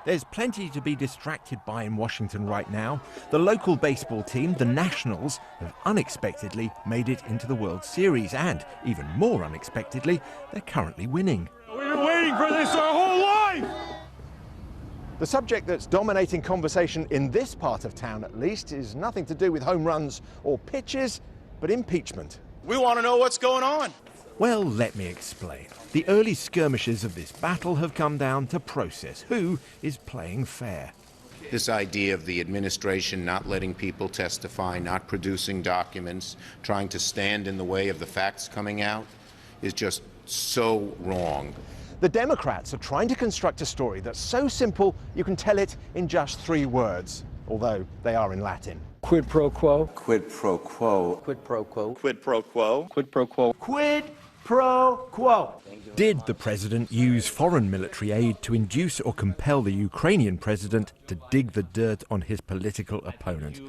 There's plenty to be distracted by in Washington right now. The local baseball team, the Nationals, have unexpectedly made it into the World Series, and, even more unexpectedly, they're currently winning. We've been waiting for this our whole life! The subject that's dominating conversation in this part of town, at least, is nothing to do with home runs or pitches, but impeachment. We want to know what's going on. Well, let me explain. The early skirmishes of this battle have come down to process. Who is playing fair? This idea of the administration not letting people testify, not producing documents, trying to stand in the way of the facts coming out is just so wrong. The Democrats are trying to construct a story that's so simple you can tell it in just 3 words, although they are in Latin. Quid pro quo. Quid pro quo. Quid pro quo. Quid pro quo. Quid pro quo. Quid pro quo. Did the president use foreign military aid to induce or compel the Ukrainian president to dig the dirt on his political opponent?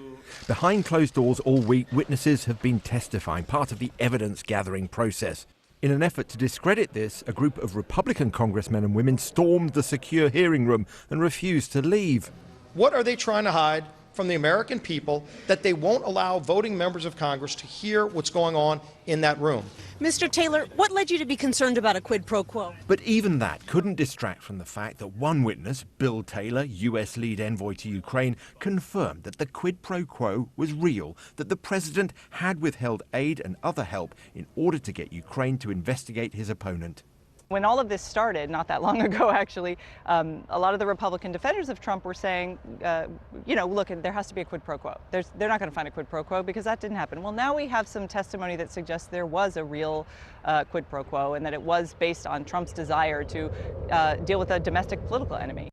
Behind closed doors all week, witnesses have been testifying, part of the evidence-gathering process. In an effort to discredit this, a group of Republican congressmen and women stormed the secure hearing room and refused to leave. What are they trying to hide from the American people that they won't allow voting members of Congress to hear what's going on in that room? Mr. Taylor, what led you to be concerned about a quid pro quo? But even that couldn't distract from the fact that one witness, Bill Taylor, US lead envoy to Ukraine, confirmed that the quid pro quo was real, that the president had withheld aid and other help in order to get Ukraine to investigate his opponent. When all of this started, not that long ago actually, a lot of the Republican defenders of Trump were saying, look, there has to be a quid pro quo. They're not going to find a quid pro quo because that didn't happen. Well, now we have some testimony that suggests there was a real quid pro quo and that it was based on Trump's desire to deal with a domestic political enemy.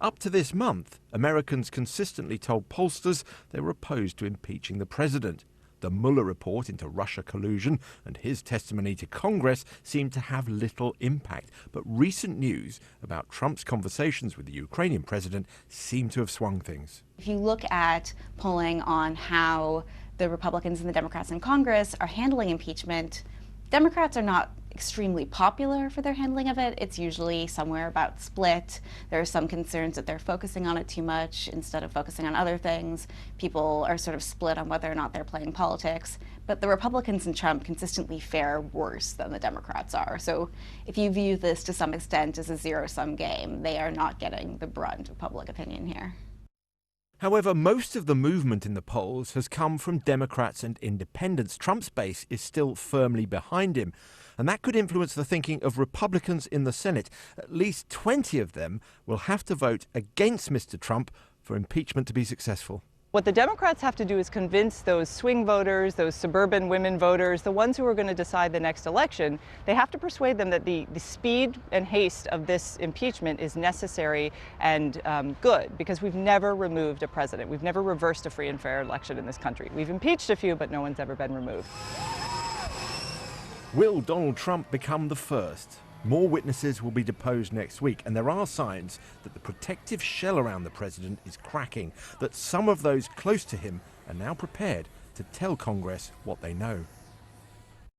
Up to this month, Americans consistently told pollsters they were opposed to impeaching the president. The Mueller report into Russia collusion and his testimony to Congress seemed to have little impact. But recent news about Trump's conversations with the Ukrainian president seemed to have swung things. If you look at polling on how the Republicans and the Democrats in Congress are handling impeachment, Democrats are not extremely popular for their handling of it. It's usually somewhere about split. There are some concerns that they're focusing on it too much instead of focusing on other things. People are sort of split on whether or not they're playing politics. But the Republicans and Trump consistently fare worse than the Democrats are. So if you view this to some extent as a zero-sum game, they are not getting the brunt of public opinion here. However, most of the movement in the polls has come from Democrats and independents. Trump's base is still firmly behind him, and that could influence the thinking of Republicans in the Senate. At least 20 of them will have to vote against Mr. Trump for impeachment to be successful. What the Democrats have to do is convince those swing voters, those suburban women voters, the ones who are going to decide the next election, they have to persuade them that the speed and haste of this impeachment is necessary and good, because we've never removed a president. We've never reversed a free and fair election in this country. We've impeached a few, but no one's ever been removed. Will Donald Trump become the first? More witnesses will be deposed next week, and there are signs that the protective shell around the president is cracking, that some of those close to him are now prepared to tell Congress what they know.